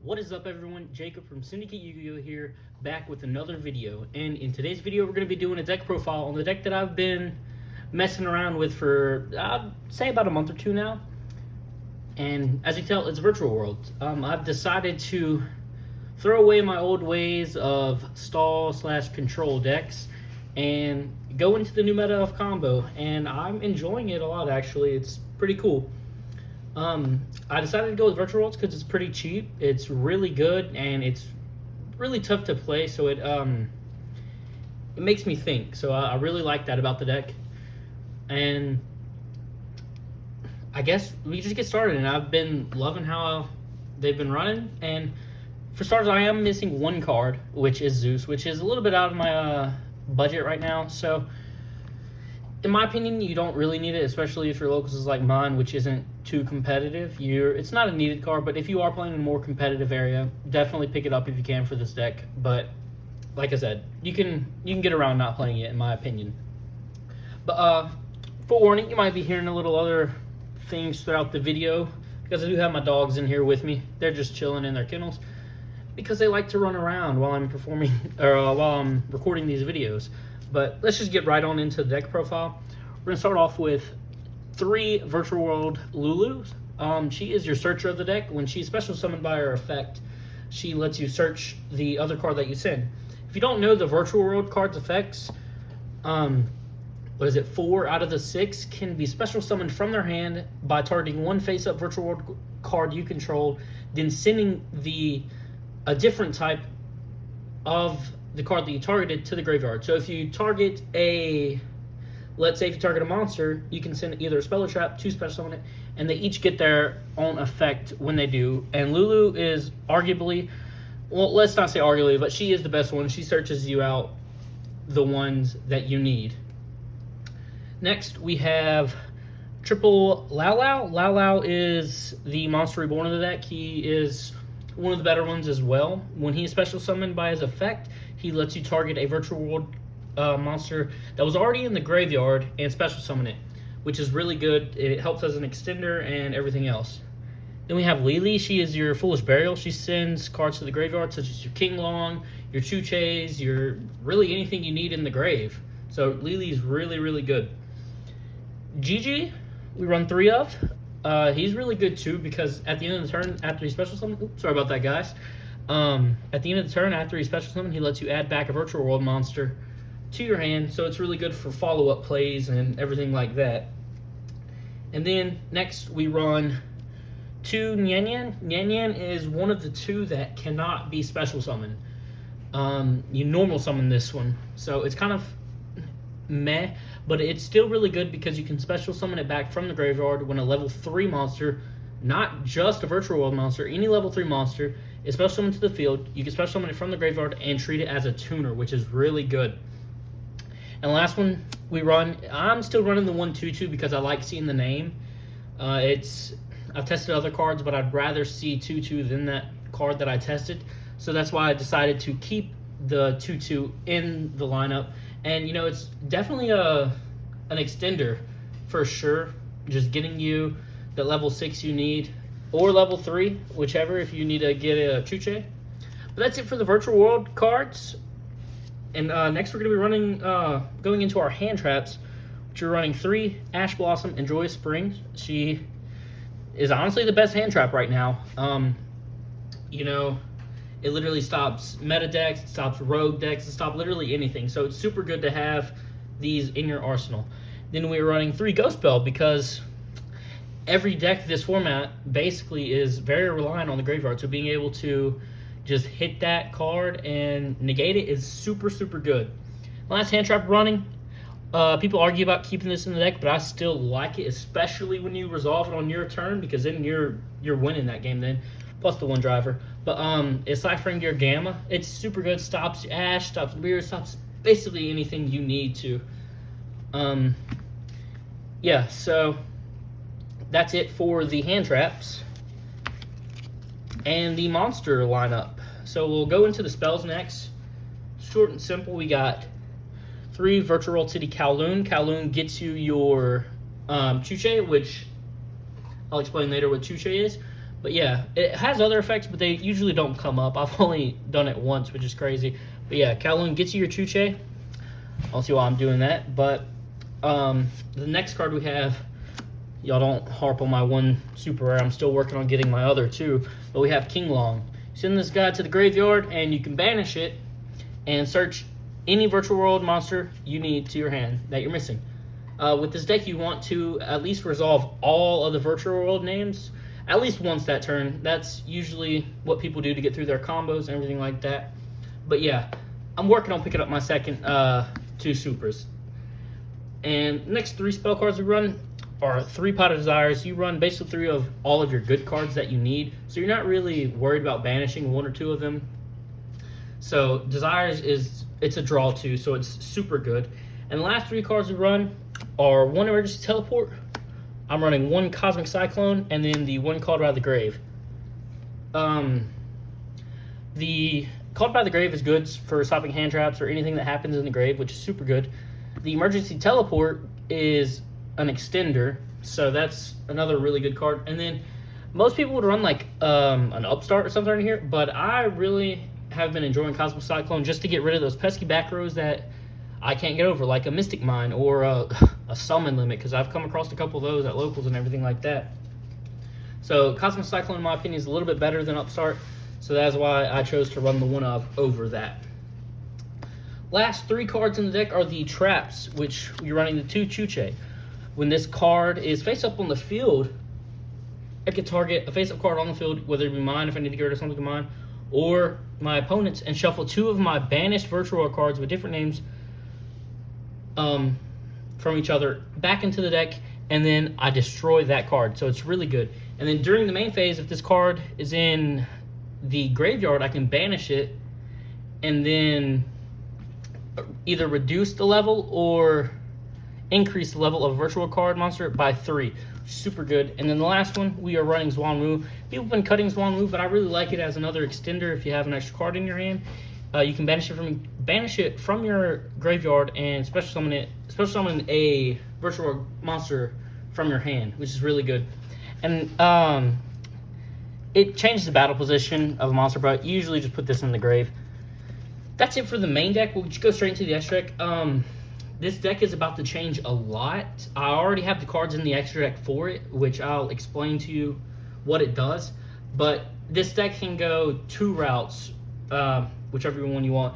What is up, everyone? Jacob from Syndicate Yu-Gi-Oh here, back with another video. And in today's video, we're going to be doing a deck profile on the deck that I've been messing around with for, I'd say, about a month or two now. And as you can tell, it's Virtual World. I've decided to throw away my old ways of stall/control decks and go into the new meta of combo. And I'm enjoying it a lot, actually. It's pretty cool. I decided to go with Virtual Worlds because it's pretty cheap, it's really good, and it's really tough to play, so it makes me think. So I really like that about the deck. And I guess we just get started, and I've been loving how they've been running. And for starters, I am missing one card, which is Zeus, which is a little bit out of my budget right now. So in my opinion, you don't really need it, especially if your locals is like mine, which isn't too competitive. It's not a needed card, but if you are playing in a more competitive area, definitely pick it up if you can for this deck. But like I said, you can get around not playing it, in my opinion. But forewarning, you might be hearing a little other things throughout the video because I do have my dogs in here with me. They're just chilling in their kennels because they like to run around while I'm performing or while I'm recording these videos. But let's just get right on into the deck profile. We're going to start off with 3 Virtual World Lulus. She is your searcher of the deck. When she's special summoned by her effect, she lets you search the other card that you send. If you don't know the Virtual World card's effects, 4 out of the 6 can be special summoned from their hand by targeting one face-up Virtual World card you control, then sending a different type of the card that you targeted to the graveyard. So if you target let's say if you target a monster, you can send either a spell or trap to special summon it, and they each get their own effect when they do. And Lulu is arguably, well, let's not say arguably, but she is the best one. She searches you out the ones that you need. Next, we have Triple Lao Lao. Lao Lao is the Monster Reborn of the deck. He is one of the better ones as well. When he is special summoned by his effect, he lets you target a Virtual World monster that was already in the graveyard and special summon it, which is really good. It helps as an extender and everything else. Then we have Lily. She is your Foolish Burial. She sends cards to the graveyard, such as your King Long, your Chuches, your really anything you need in the grave. So Lily's really, really good. Gigi, we run 3 of. He's really good too because at the end of the turn, after he special summon, sorry about that, guys. At the end of the turn, after he special summon, he lets you add back a Virtual World monster to your hand, so it's really good for follow-up plays and everything like that. And then next we run 2 Nyan Nyan. Nyan Nyan is one of the 2 that cannot be special summoned. You normal summon this one, so it's kind of meh, but it's still really good because you can special summon it back from the graveyard when a level 3 monster, not just a Virtual World monster, any level 3 monster is special summoned to the field. You can special summon it from the graveyard and treat it as a tuner, which is really good. And the last one we run, I'm still running the 1/2/2 because I like seeing the name. I've tested other cards, but I'd rather see 2/2 than that card that I tested. So that's why I decided to keep the 2/2 in the lineup. And, it's definitely an extender for sure. Just getting you the level 6 you need, or level 3, whichever, if you need to get a Chuche. But that's it for the Virtual World cards. And next we're going to be running, going into our hand traps, which are running 3 Ash Blossom and Joyous Springs. She is honestly the best hand trap right now. It literally stops meta decks, it stops rogue decks, it stops literally anything. So it's super good to have these in your arsenal. Then we're running 3 Ghost Bell because every deck this format basically is very reliant on the graveyard. So being able to just hit that card and negate it is super, super good. Last hand trap running. People argue about keeping this in the deck, but I still like it, especially when you resolve it on your turn, because then you're winning that game then, plus the 1 driver. But it's Ciphering Gear Gamma. It's super good. Stops Ash, stops Weird, stops basically anything you need to. Yeah, so that's it for the hand traps and the monster lineup. So we'll go into the spells next. Short and simple, we got 3 Virtual World City Kowloon. Kowloon gets you your Chuche, which I'll explain later what Chuche is. But yeah, it has other effects, but they usually don't come up. I've only done it once, which is crazy. But yeah, Kowloon gets you your Chuche. I don't see why I'm doing that. But the next card we have, y'all don't harp on my one super rare. I'm still working on getting my other two. But we have King Long. Send this guy to the graveyard, and you can banish it and search any virtual world monster you need to your hand that you're missing. With this deck, you want to at least resolve all of the virtual world names at least once that turn. That's usually what people do to get through their combos and everything like that. But yeah, I'm working on picking up my second two supers. And next three spell cards we run are 3 Pot of Desires. You run basically 3 of all of your good cards that you need, so you're not really worried about banishing 1 or 2 of them. So Desires it's a draw 2, so it's super good. And the last 3 cards we run are 1 Emergency Teleport. I'm running 1 Cosmic Cyclone, and then the 1 Called by the Grave. The Called by the Grave is good for stopping hand traps or anything that happens in the grave, which is super good. The Emergency Teleport is an extender, so that's another really good card. And then most people would run like an Upstart or something in here, but I really have been enjoying Cosmic Cyclone just to get rid of those pesky back rows that I can't get over, like a Mystic Mine or a Summon Limit, because I've come across a couple of those at locals and everything like that. So Cosmic Cyclone, in my opinion, is a little bit better than Upstart, so that's why I chose to run the one of over that. Last 3 cards in the deck are the Traps, which you're running the 2 Chuche. When this card is face up on the field, I can target a face-up card on the field, whether it be mine if I need to get rid of something of mine, or my opponent's, and shuffle 2 of my banished virtual world cards with different names from each other back into the deck, and then I destroy that card. So it's really good. And then during the main phase, if this card is in the graveyard, I can banish it and then either reduce the level or increase the level of a virtual card monster by 3. Super good. And then the last one, we are running Zhuan Wu. People have been cutting Zhuan Wu, but I really like it as another extender. If you have an extra card in your hand, you can banish it from your graveyard and special summon a virtual monster from your hand, which is really good. And it changes the battle position of a monster, but you usually just put this in the grave. That's it for the main deck. We'll just go straight into the extra deck. This deck is about to change a lot. I already have the cards in the extra deck for it, which I'll explain to you what it does. But this deck can go 2 routes, whichever one you want.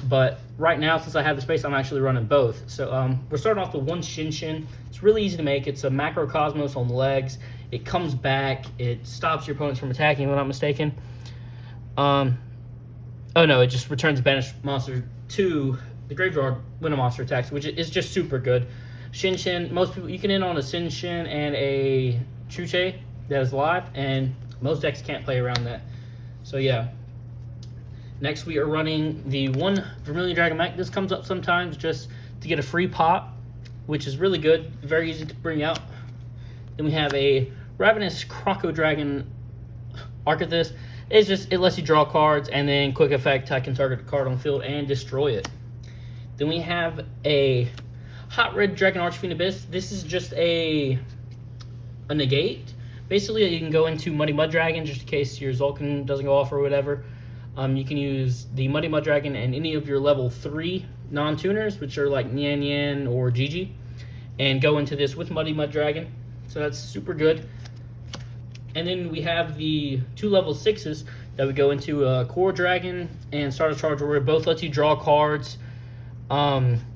But right now, since I have the space, I'm actually running both. So we're starting off with 1 Shin Shin. It's really easy to make. It's a Macrocosmos on the legs. It comes back. It stops your opponents from attacking, if I'm not mistaken. Oh no, it just returns banished monster to the graveyard when a monster attacks, which is just super good. Shin Shin, most people, you can end on a Shin Shin and a Chuche that is live, and most decks can't play around that. So yeah. Next we are running the 1 Vermilion Dragon Mech. This comes up sometimes just to get a free pop, which is really good, very easy to bring out. Then we have a Ravenous Croco Dragon Archithus. It lets you draw cards, and then quick effect, I can target a card on the field and destroy it. Then we have a Hot Red Dragon Archfiend Abyss. This is just a negate. Basically, you can go into Muddy Mud Dragon just in case your Zulkin doesn't go off or whatever. You can use the Muddy Mud Dragon and any of your level 3 non-tuners, which are like Nian Nian or Gigi, and go into this with Muddy Mud Dragon. So that's super good. And then we have the 2 level 6s that we go into Core Dragon and Stardust Charge Warrior. Both lets you draw cards.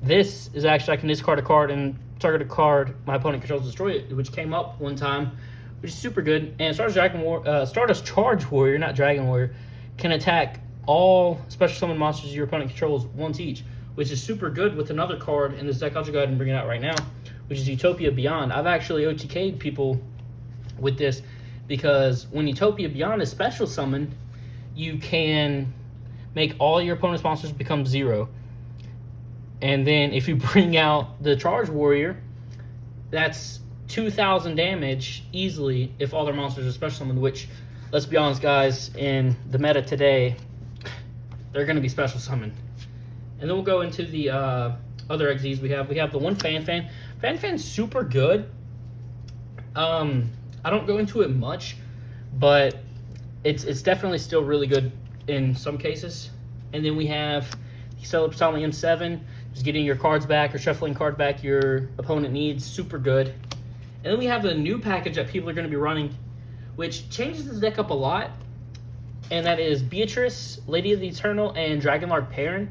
This is actually, I can discard a card and target a card my opponent controls, destroy it, which came up one time, which is super good. And Stardust Charge Warrior, not Dragon Warrior, can attack all special summon monsters your opponent controls once each, which is super good with another card in this deck. I'll just go ahead and bring it out right now, which is Utopia Beyond. I've actually OTK'd people with this because when Utopia Beyond is special summoned, you can make all your opponent's monsters become 0. And then if you bring out the Charge Warrior, that's 2,000 damage easily if all their monsters are special summoned, which, let's be honest, guys, in the meta today, they're going to be special summoned. And then we'll go into the other XZs we have. We have the 1 Fan Fan. Fan Fan's super good. I don't go into it much, but it's definitely still really good in some cases. And then we have Celebrate N7, just getting your cards back or shuffling cards back your opponent needs, super good. And then we have the new package that people are going to be running, which changes this deck up a lot, and that is Beatrice, Lady of the Eternal, and Dragonlord Perrin.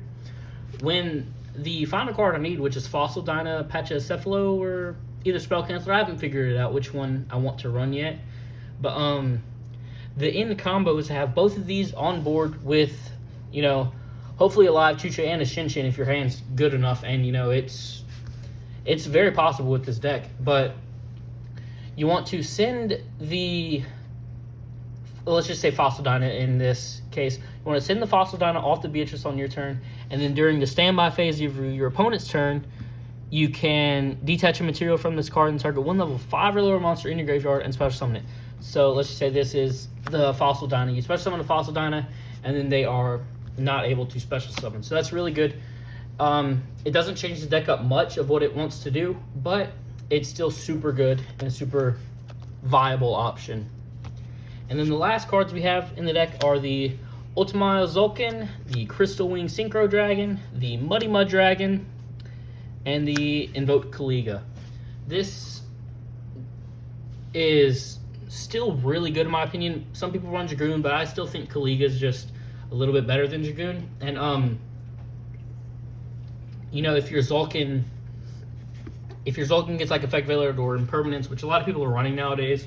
When the final card I need, which is Fossil Dyna, Pachycephalo, or either Spell Canceler, I haven't figured it out which one I want to run yet. But the end combos have both of these on board with, you know, hopefully a live Chucha and a Shinshin if your hand's good enough. And, you know, it's very possible with this deck. But you want to send the, let's just say Fossil Dyna in this case. You want to send the Fossil Dyna off the Beatrice on your turn, and then during the standby phase of your opponent's turn, you can detach a material from this card and target one level 5 or lower monster in your graveyard and special summon it. So let's just say this is the Fossil Dyna. You special summon the Fossil Dyna, and then they are not able to special summon. So that's really good. It doesn't change the deck up much of what it wants to do, but it's still super good and a super viable option. And then the last cards we have in the deck are the Ultima Zulkin, the Crystal Wing Synchro Dragon, the Muddy Mud Dragon, and the Invoked Kaliga. This is still really good in my opinion. Some people run Dragoon, but I still think Kaliga is just a little bit better than Dragoon. And you know, if your Zulkin gets like Effect Veiled or Impermanence, which a lot of people are running nowadays,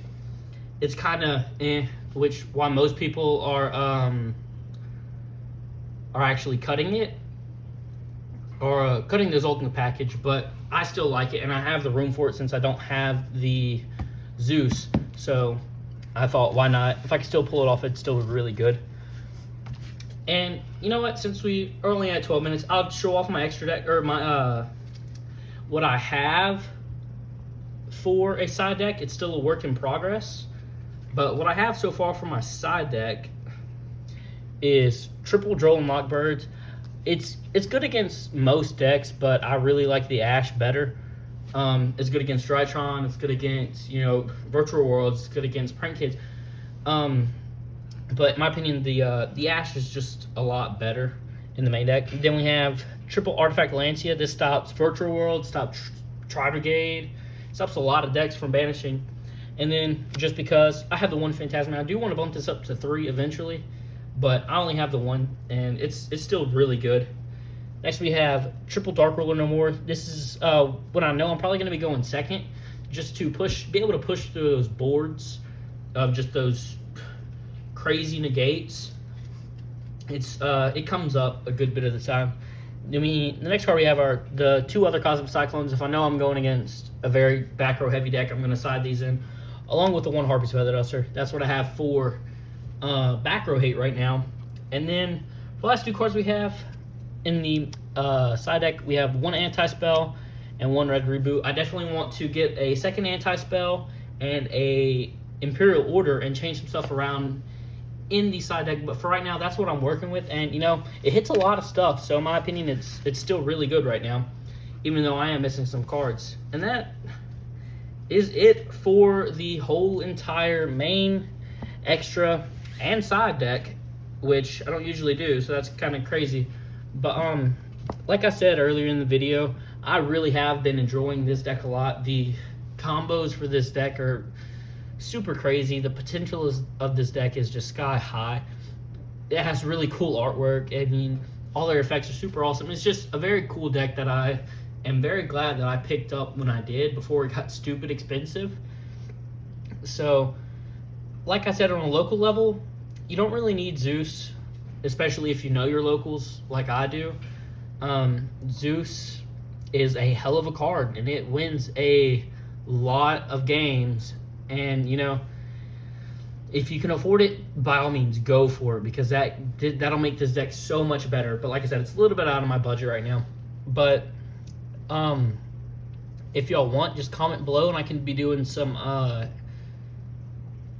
it's kind of which why most people are actually cutting it or cutting the Zulkin package. But I still like it, and I have the room for it since I don't have the Zeus. So I thought, why not? If I can still pull it off, it's still really good. And you know what? Since we are only at 12 minutes, I'll show off my extra deck, or my what I have for a side deck. It's still a work in progress, but what I have so far for my side deck is triple Droll and Lockbirds. It's good against most decks, but I really like the Ash better. It's good against Drytron. It's good against, you know, Virtual Worlds. It's good against Prank Kids. But in my opinion, the Ash is just a lot better in the main deck. Then we have triple Artifact Lancia. This stops Virtual World, stops Tri-Brigade, stops a lot of decks from banishing. And then just because I have the one Phantasm, I do want to bump this up to 3 eventually, but I only have the one, and it's still really good. Next we have triple Dark Ruler No More. This is when I know I'm probably going to be going second, just to be able to push through those boards of just those crazy negates. It comes up a good bit of the time. I mean, the next card we have are the 2 other Cosmic Cyclones. If I know I'm going against a very back row heavy deck, I'm going to side these in, along with the 1 Harpy's Feather Duster. That's what I have for back row hate right now. And then the last 2 cards we have in the side deck, we have 1 Anti-Spell and 1 Red Reboot. I definitely want to get a second Anti-Spell and a Imperial Order and change some stuff around in the side deck, but for right now, that's what I'm working with. And you know, it hits a lot of stuff, so in my opinion, it's still really good right now, even though I am missing some cards. And that is it for the whole entire main, extra, and side deck, which I don't usually do, so that's kind of crazy. But like I said earlier in the video, I really have been enjoying this deck a lot. The combos for this deck are super crazy. The potential of this deck is just sky high. It has really cool artwork. I mean, all their effects are super awesome. It's just a very cool deck that I am very glad that I picked up when I did before it got stupid expensive. So, like I said, on a local level, you don't really need Zeus, especially if you know your locals like I do. Zeus is a hell of a card, and it wins a lot of games. And you know, if you can afford it, by all means go for it, because that'll make this deck so much better. But like I said, it's a little bit out of my budget right now. But if y'all want, just comment below and I can be doing some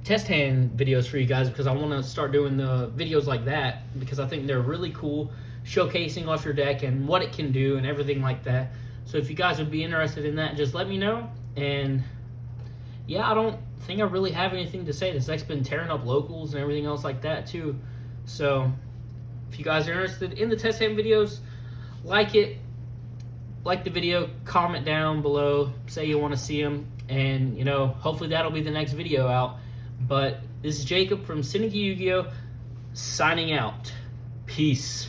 test hand videos for you guys, because I want to start doing the videos like that, because I think they're really cool, showcasing off your deck and what it can do and everything like that. So if you guys would be interested in that, just let me know. And yeah, I don't think I really have anything to say. This deck's been tearing up locals and everything else like that too. So if you guys are interested in the test hand videos, like the video, comment down below, say you want to see them, and hopefully that'll be the next video out. But this is Jacob from Syndicate Yu-Gi-Oh! Signing out. Peace.